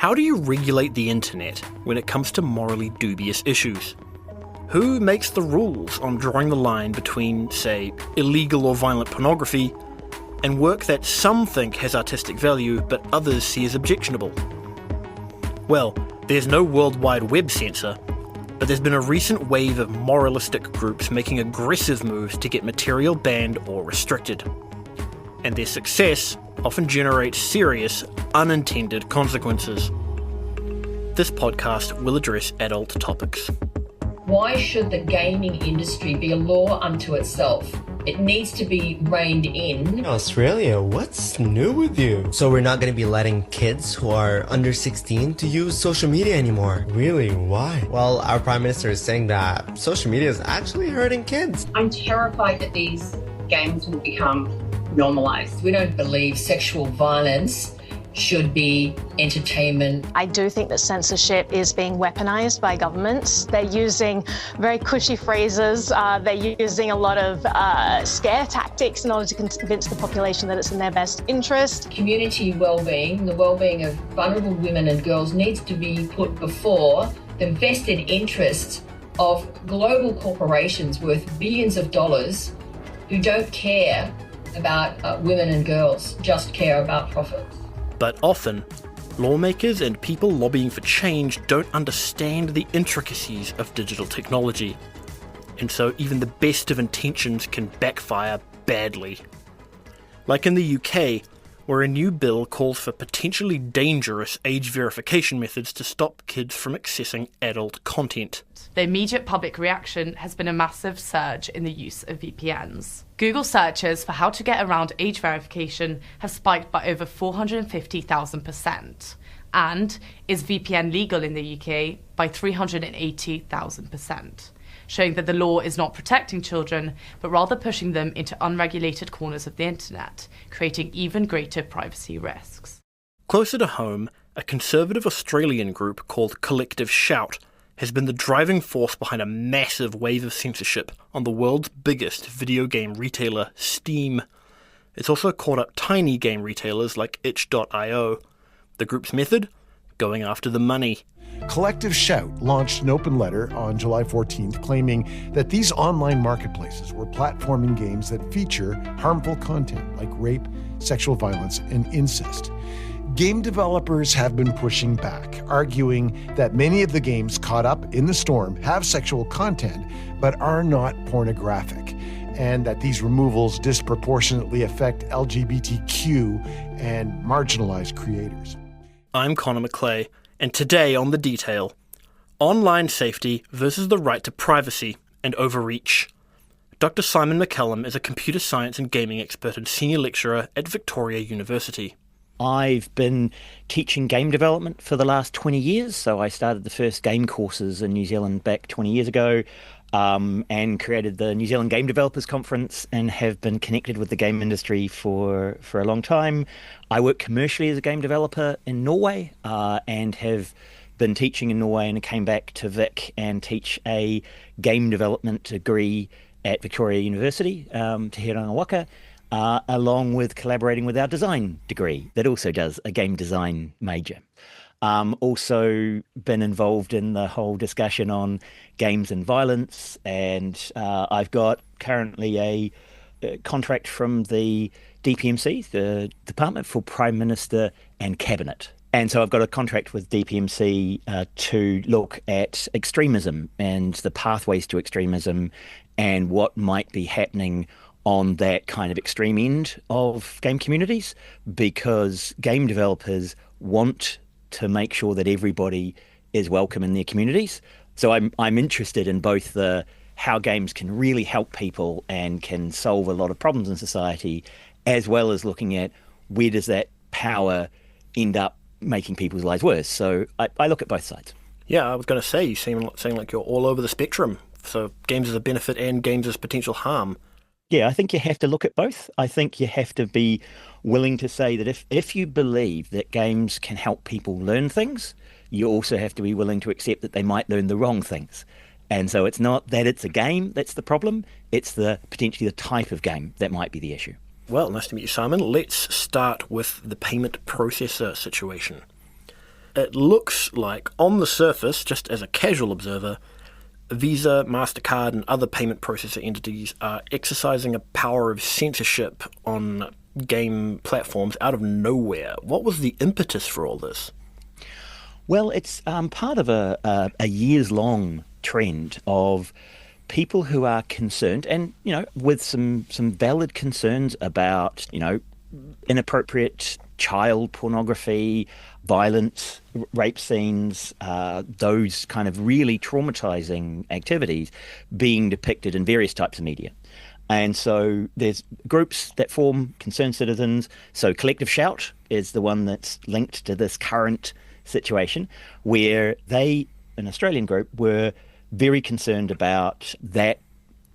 How do you regulate the internet when it comes to morally dubious issues? Who makes the rules on drawing the line between, say, illegal or violent pornography and work that some think has artistic value but others see as objectionable? Well, there's no World Wide Web censor, but there's been a recent wave of moralistic groups making aggressive moves to get material banned or restricted. And their success often generates serious, unintended consequences. This podcast will address adult topics. Why should the gaming industry be a law unto itself? It needs to be reined in. Australia, what's new with you? So we're not going to be letting kids who are under 16 to use social media anymore. Really? Why? Well, our Prime Minister is saying that social media is actually hurting kids. I'm terrified that these games will become normalised. We don't believe sexual violence should be entertainment. I do think that censorship is being weaponized by governments. They're using very cushy phrases. They're using a lot of scare tactics in order to convince the population that it's in their best interest. Community well-being, the well-being of vulnerable women and girls needs to be put before the vested interests of global corporations worth billions of dollars who don't care about women and girls, just care about profit. But often, lawmakers and people lobbying for change don't understand the intricacies of digital technology, and so even the best of intentions can backfire badly. Like in the UK, where a new bill calls for potentially dangerous age verification methods to stop kids from accessing adult content. The immediate public reaction has been a massive surge in the use of VPNs. Google searches for how to get around age verification have spiked by over 450,000%, and is VPN legal in the UK by 380,000%, showing that the law is not protecting children, but rather pushing them into unregulated corners of the internet, creating even greater privacy risks. Closer to home, a conservative Australian group called Collective Shout has been the driving force behind a massive wave of censorship on the world's biggest video game retailer, Steam. It's also caught up tiny game retailers like itch.io. The group's method? Going after the money. Collective Shout launched an open letter on July 14th claiming that these online marketplaces were platforming games that feature harmful content like rape, sexual violence, and incest. Game developers have been pushing back, arguing that many of the games caught up in the storm have sexual content but are not pornographic, and that these removals disproportionately affect LGBTQ and marginalized creators. I'm Connor McClay, and today on The Detail, online safety versus the right to privacy and overreach. Dr. Simon McCallum is a computer science and gaming expert and senior lecturer at Victoria University. I've been teaching game development for the last 20 years. So I started the first game courses in New Zealand back 20 years ago and created the New Zealand Game Developers Conference and have been connected with the game industry for a long time. I work commercially as a game developer in Norway and have been teaching in Norway, and came back to Vic and teach a game development degree at Victoria University, Te Heranga Waka. Along with collaborating with our design degree that also does a game design major. Also been involved in the whole discussion on games and violence, and I've got currently a contract from the DPMC, the Department for Prime Minister and Cabinet. And so I've got a contract with DPMC to look at extremism and the pathways to extremism and what might be happening on that kind of extreme end of game communities, because game developers want to make sure that everybody is welcome in their communities. So I'm interested in both the how games can really help people and can solve a lot of problems in society, as well as looking at where does that power end up making people's lives worse. So I look at both sides. Yeah, I was going to say, you seem like you're all over the spectrum. So games as a benefit and games as potential harm. Yeah, I think you have to look at both. I think you have to be willing to say that if you believe that games can help people learn things, you also have to be willing to accept that they might learn the wrong things. And so it's not that it's a game that's the problem, it's potentially the type of game that might be the issue. Well, nice to meet you, Simon. Let's start with the payment processor situation. it looks like, on the surface, just as a casual observer, Visa, MasterCard, and other payment processor entities are exercising a power of censorship on game platforms out of nowhere. What was the impetus for all this? Well, it's part of a years-long trend of people who are concerned, and with some valid concerns about inappropriate child pornography, violence, rape scenes, those kind of really traumatizing activities being depicted in various types of media. And so there's groups that form concerned citizens. So Collective Shout is the one that's linked to this current situation, where they, an Australian group, were very concerned about that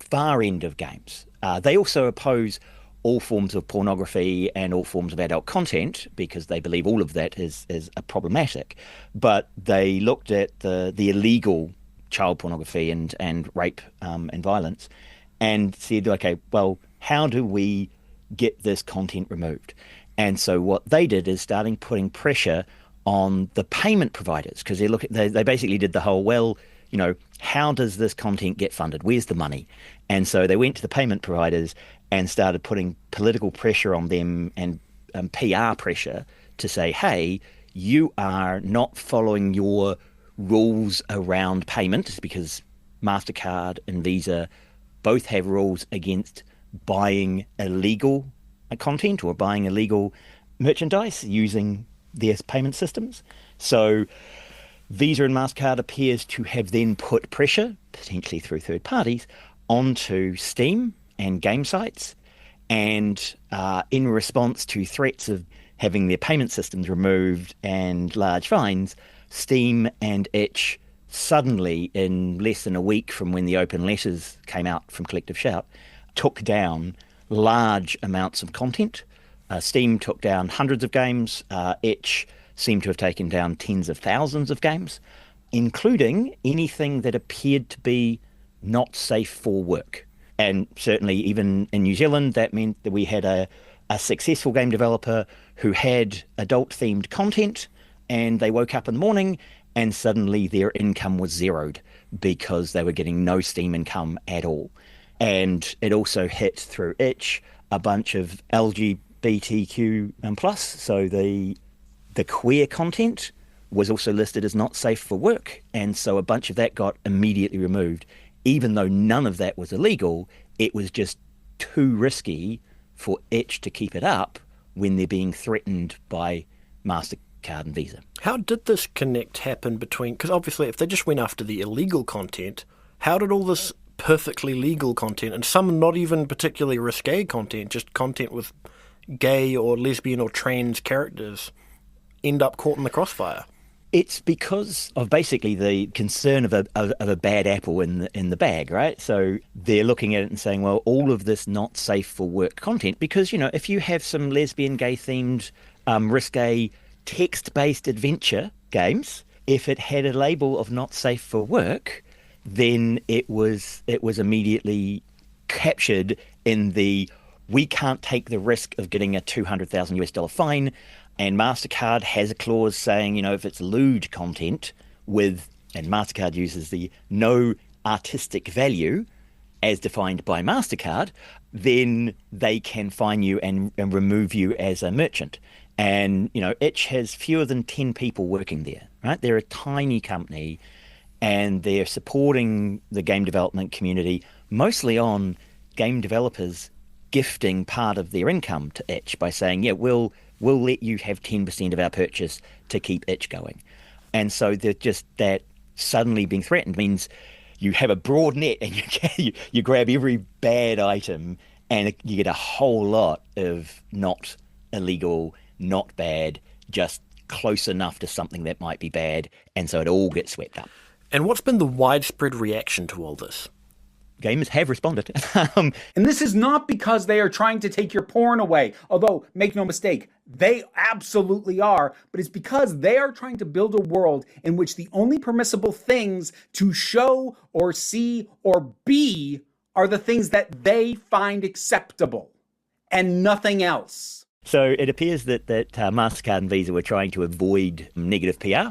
far end of games. They also oppose all forms of pornography and all forms of adult content because they believe all of that is problematic. But they looked at the illegal child pornography and rape and violence and said, okay, well, how do we get this content removed? And so what they did is starting putting pressure on the payment providers, because they basically did the whole, well, how does this content get funded? Where's the money? And so they went to the payment providers and started putting political pressure on them and PR pressure to say, hey, you are not following your rules around payment, because MasterCard and Visa both have rules against buying illegal content or buying illegal merchandise using their payment systems. So Visa and MasterCard appears to have then put pressure, potentially through third parties, onto Steam and game sites. And in response to threats of having their payment systems removed and large fines, Steam and itch suddenly, in less than a week from when the open letters came out from Collective Shout, took down large amounts of content. Steam took down hundreds of games. Itch seemed to have taken down tens of thousands of games, including anything that appeared to be not safe for work. And certainly even in New Zealand, that meant that we had a successful game developer who had adult-themed content, and they woke up in the morning and suddenly their income was zeroed because they were getting no Steam income at all. And it also hit through itch a bunch of LGBTQ+, so the queer content was also listed as not safe for work, and so a bunch of that got immediately removed. Even though none of that was illegal, it was just too risky for itch to keep it up when they're being threatened by MasterCard and Visa. How did this connect happen between... Because obviously if they just went after the illegal content, how did all this perfectly legal content, and some not even particularly risque content, just content with gay or lesbian or trans characters, end up caught in the crossfire? It's because of basically the concern of a bad apple in the bag, right? So they're looking at it and saying, well, all of this not safe for work content, because, if you have some lesbian, gay-themed, risque, text-based adventure games, if it had a label of not safe for work, then it was immediately captured in the, we can't take the risk of getting a $200,000 fine. And MasterCard has a clause saying, if it's lewd content and MasterCard uses the no artistic value as defined by MasterCard, then they can fine you and remove you as a merchant. And, itch has fewer than 10 people working there, right? They're a tiny company and they're supporting the game development community mostly on game developers gifting part of their income to itch by saying, yeah, we'll let you have 10% of our purchase to keep itch going. And so just that suddenly being threatened means you have a broad net and you grab every bad item and you get a whole lot of not illegal, not bad, just close enough to something that might be bad. And so it all gets swept up. And what's been the widespread reaction to all this? Gamers have responded. And this is not because they are trying to take your porn away, although, make no mistake, they absolutely are, but it's because they are trying to build a world in which the only permissible things to show or see or be are the things that they find acceptable and nothing else. So it appears that MasterCard and Visa were trying to avoid negative PR.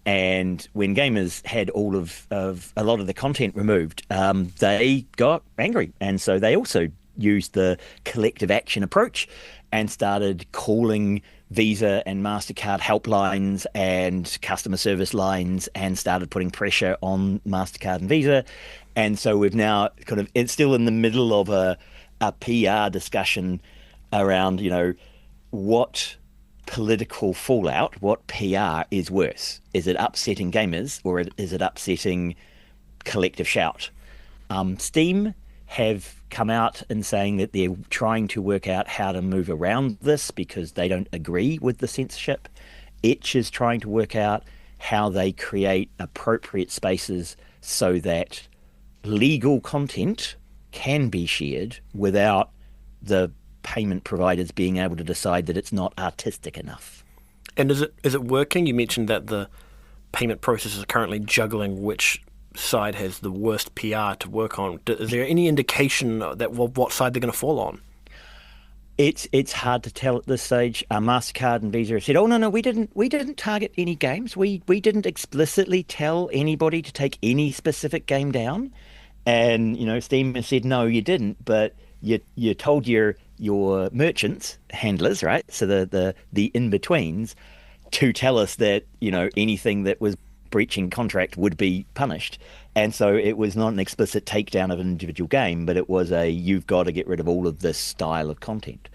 And when gamers had all of a lot of the content removed, they got angry. And so they also used the collective action approach and started calling Visa and MasterCard helplines and customer service lines and started putting pressure on MasterCard and Visa. And so we've now it's still in the middle of a PR discussion around, what political fallout, what PR is worse. Is it upsetting gamers or is it upsetting collective shout? Steam have come out and saying that they're trying to work out how to move around this because they don't agree with the censorship. Itch is trying to work out how they create appropriate spaces so that legal content can be shared without the payment providers being able to decide that it's not artistic enough. And is it working? You mentioned that the payment processors are currently juggling which side has the worst PR to work on. Is there any indication that what side they're going to fall on? It's hard to tell at this stage. MasterCard and Visa have said, "Oh no, we didn't target any games. We didn't explicitly tell anybody to take any specific game down." And Steam has said, "No, you didn't, but you told your merchants, handlers, right? So the in-betweens, to tell us that anything that was breaching contract would be punished." And so it was not an explicit takedown of an individual game, but it was you've got to get rid of all of this style of content.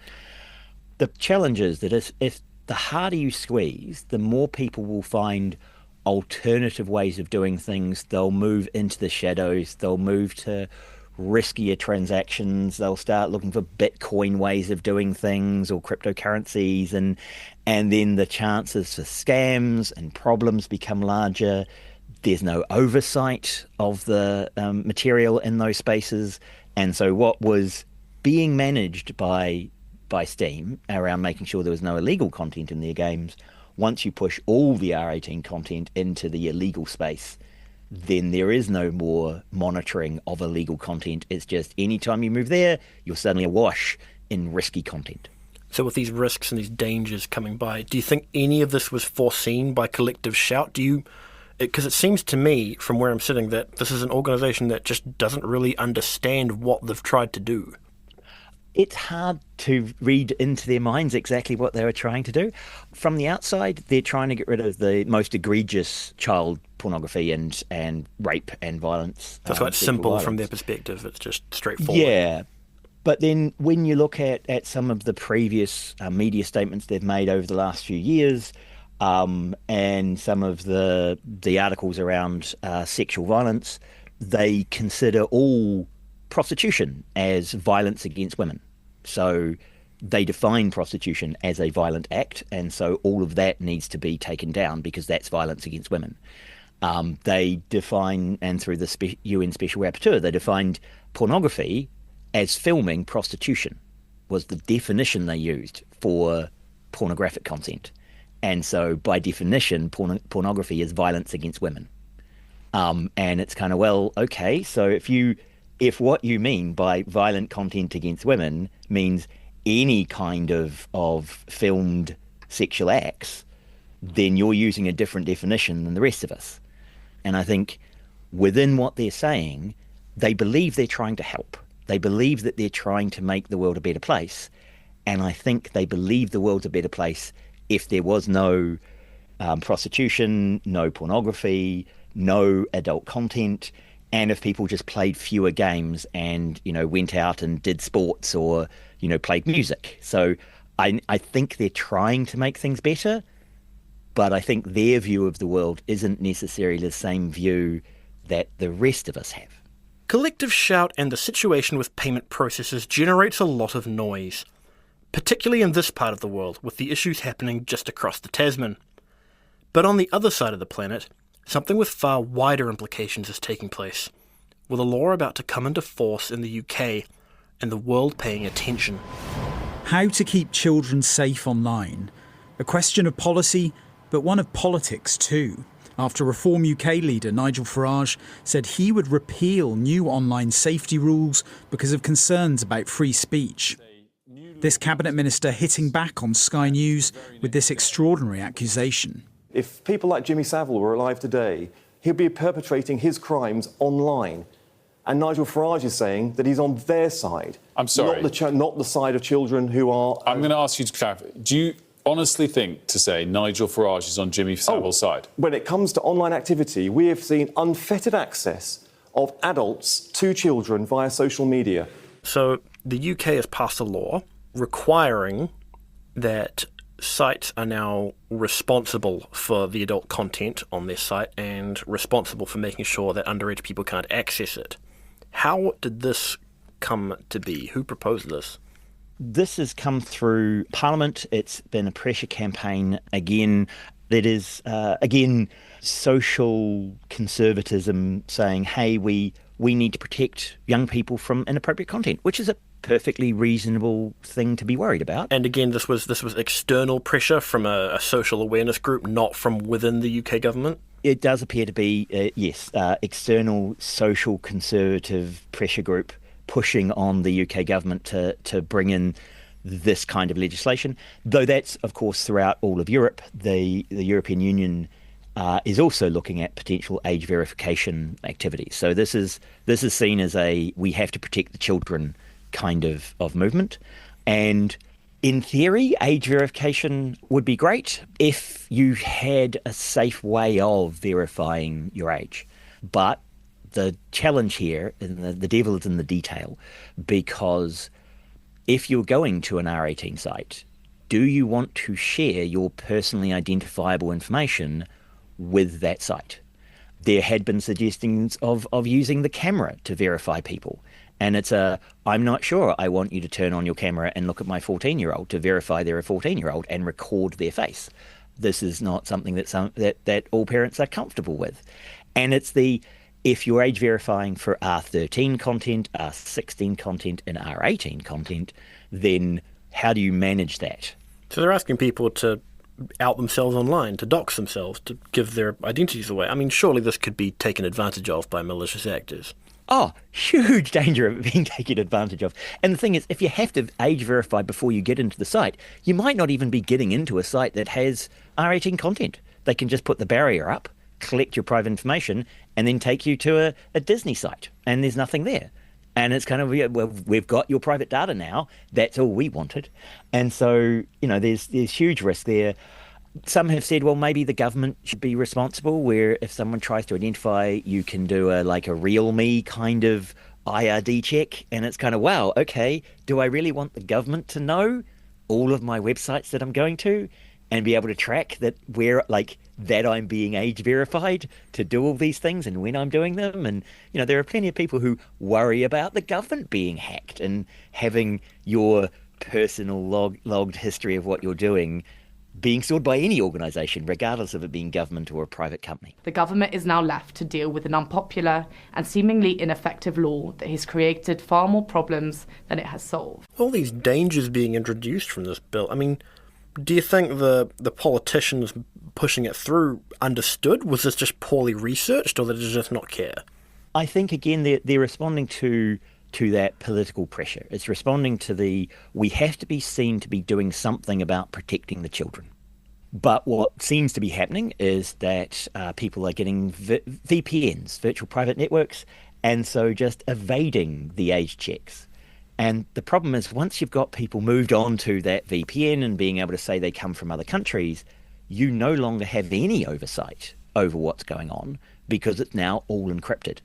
The challenge is that if the harder you squeeze, the more people will find alternative ways of doing things. They'll move into the shadows. They'll move to riskier transactions. They'll start looking for Bitcoin ways of doing things or cryptocurrencies, and then the chances for scams and problems become larger. There's no oversight of the material in those spaces, and so what was being managed by Steam around making sure there was no illegal content in their games, once you push all the R18 content into the illegal space, then there is no more monitoring of illegal content. It's just anytime you move there, you're suddenly awash in risky content. So with these risks and these dangers coming by, do you think any of this was foreseen by collective shout? Because it seems to me, from where I'm sitting, that this is an organization that just doesn't really understand what they've tried to do. It's hard to read into their minds exactly what they were trying to do. From the outside, they're trying to get rid of the most egregious child pornography and rape and violence. That's quite simple violence. From their perspective. It's just straightforward. Yeah. But then when you look at some of the previous media statements they've made over the last few years, and some of the articles around sexual violence, they consider all prostitution as violence against women. So they define prostitution as a violent act, and so all of that needs to be taken down because that's violence against women. They define, and through the UN Special Rapporteur, they defined pornography as filming prostitution, was the definition they used for pornographic content. And so by definition, pornography is violence against women. And it's kind of, well, okay, so if what you mean by violent content against women means any kind of filmed sexual acts, then you're using a different definition than the rest of us. And I think within what they're saying, they believe they're trying to help. They believe that they're trying to make the world a better place. And I think they believe the world's a better place if there was no prostitution, no pornography, no adult content, and if people just played fewer games and, went out and did sports or, played music. So I think they're trying to make things better, but I think their view of the world isn't necessarily the same view that the rest of us have. Collective shout and the situation with payment processors generates a lot of noise, particularly in this part of the world, with the issues happening just across the Tasman. But on the other side of the planet, something with far wider implications is taking place, with a law about to come into force in the UK and the world paying attention. How to keep children safe online. A question of policy, but one of politics too. After Reform UK leader Nigel Farage said he would repeal new online safety rules because of concerns about free speech. This cabinet minister hitting back on Sky News with this extraordinary accusation. If people like Jimmy Savile were alive today, he'd be perpetrating his crimes online. And Nigel Farage is saying that he's on their side. I'm sorry. Not the side of children who are... I'm going to ask you to clarify. Do you honestly think to say Nigel Farage is on Jimmy Savile's side? When it comes to online activity, we have seen unfettered access of adults to children via social media. So the UK has passed a law requiring that sites are now responsible for the adult content on their site and responsible for making sure that underage people can't access it. How did this come to be? Who proposed this? This has come through Parliament. It's been a pressure campaign again. That is, again, social conservatism saying, hey, we need to protect young people from inappropriate content, which is a perfectly reasonable thing to be worried about. And again, this was external pressure from a social awareness group, not from within the UK government? It does appear to be, yes, external social conservative pressure group pushing on the UK government to bring in this kind of legislation, though that's, of course, throughout all of Europe. The European Union is also looking at potential age verification activities. So this is seen as a we have to protect the children kind of movement. And in theory, age verification would be great if you had a safe way of verifying your age. But the challenge here, and the devil is in the detail, because if you're going to an R18 site, do you want to share your personally identifiable information with that site? There had been suggestions of using the camera to verify people. And it's I'm not sure I want you to turn on your camera and look at my 14-year-old to verify they're a 14-year-old and record their face. This is not something that all parents are comfortable with. And it's if you're age verifying for R13 content, R16 content, and R18 content, then how do you manage that? So they're asking people to out themselves online, to dox themselves, to give their identities away. I mean, surely this could be taken advantage of by malicious actors. Oh, huge danger of it being taken advantage of. And the thing is, if you have to age verify before you get into the site, you might not even be getting into a site that has R18 content. They can just put the barrier up, collect your private information, and then take you to a Disney site, and there's nothing there. And it's kind of, well, we've got your private data now. That's all we wanted. And so, there's huge risk there. Some have said, well, maybe the government should be responsible, where if someone tries to identify, you can do a real me kind of IRD check. And it's kind of, wow, okay, do I really want the government to know all of my websites that I'm going to and be able to track that that I'm being age verified to do all these things and when I'm doing them? And, there are plenty of people who worry about the government being hacked and having your personal logged history of what you're doing being stored by any organisation, regardless of it being government or a private company. The government is now left to deal with an unpopular and seemingly ineffective law that has created far more problems than it has solved. All these dangers being introduced from this bill, I mean, do you think the politicians pushing it through understood? Was this just poorly researched, or did they just not care? I think, again, they're responding to that political pressure. It's responding to we have to be seen to be doing something about protecting the children. But what seems to be happening is that people are getting VPNs, virtual private networks, and so just evading the age checks. And the problem is, once you've got people moved on to that VPN and being able to say they come from other countries, you no longer have any oversight over what's going on because it's now all encrypted.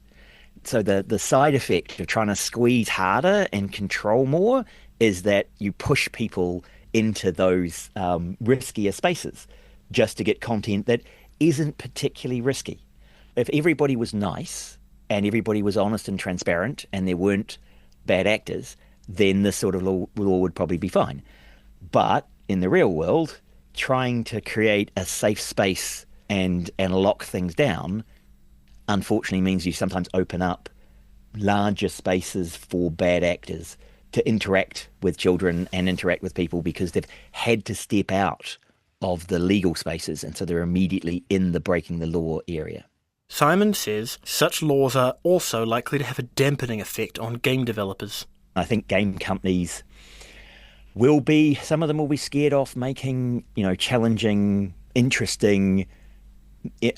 So the side effect of trying to squeeze harder and control more is that you push people into those riskier spaces just to get content that isn't particularly risky. If everybody was nice and everybody was honest and transparent and there weren't bad actors, then this sort of law would probably be fine. But in the real world, trying to create a safe space and lock things down unfortunately means you sometimes open up larger spaces for bad actors to interact with children and interact with people because they've had to step out of the legal spaces, and so they're immediately in the breaking the law area. Simon says such laws are also likely to have a dampening effect on game developers. I think game companies some of them will be scared off making, challenging, interesting,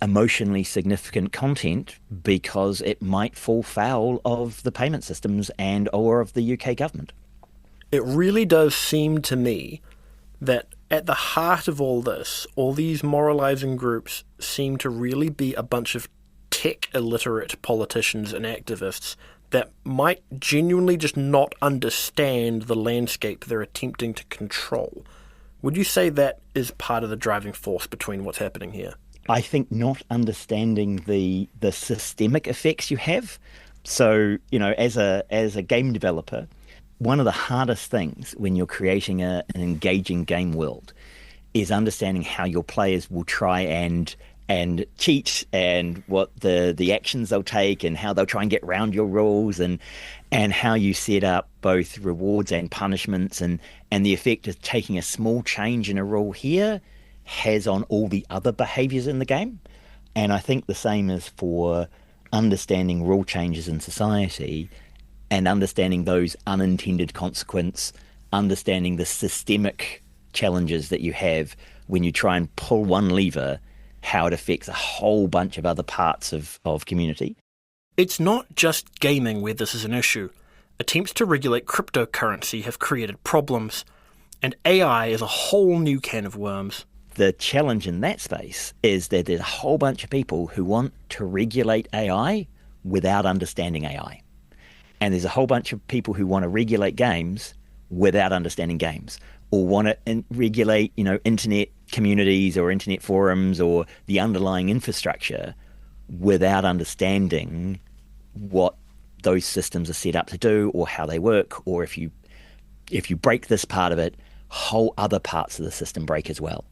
emotionally significant content because it might fall foul of the payment systems or of the UK government. It really does seem to me that at the heart of all this, all these moralizing groups seem to really be a bunch of tech illiterate politicians and activists that might genuinely just not understand the landscape they're attempting to control. Would you say that is part of the driving force between what's happening here? I think not understanding the systemic effects you have. So, as a game developer, one of the hardest things when you're creating an engaging game world is understanding how your players will try and cheat and what the actions they'll take and how they'll try and get around your rules and how you set up both rewards and punishments and the effect of taking a small change in a rule here has on all the other behaviours in the game. And I think the same is for understanding rule changes in society and understanding those unintended consequences, understanding the systemic challenges that you have when you try and pull one lever, how it affects a whole bunch of other parts of community. It's not just gaming where this is an issue. Attempts to regulate cryptocurrency have created problems, and AI is a whole new can of worms. The challenge in that space is that there's a whole bunch of people who want to regulate AI without understanding AI. And there's a whole bunch of people who want to regulate games without understanding games, or want to regulate, internet communities or internet forums or the underlying infrastructure without understanding what those systems are set up to do or how they work, or if you break this part of it, whole other parts of the system break as well.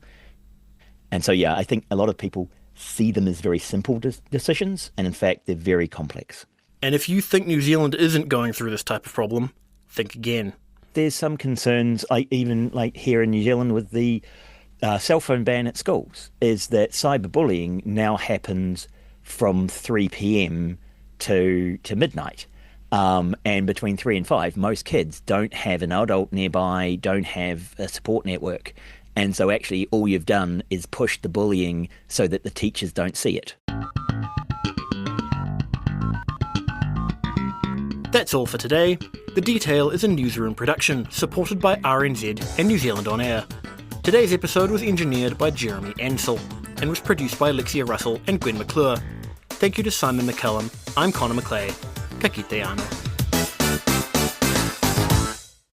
And so, yeah, I think a lot of people see them as very simple decisions, and in fact, they're very complex. And if you think New Zealand isn't going through this type of problem, think again. There's some concerns, even here in New Zealand with the cell phone ban at schools, is that cyberbullying now happens from 3 p.m. to midnight. And between 3 and 5, most kids don't have an adult nearby, don't have a support network. And so actually all you've done is push the bullying so that the teachers don't see it. That's all for today. The Detail is a newsroom production supported by RNZ and New Zealand On Air. Today's episode was engineered by Jeremy Ansell and was produced by Alexia Russell and Gwen McClure. Thank you to Simon McCallum. I'm Connor McClay. Ka kite anō.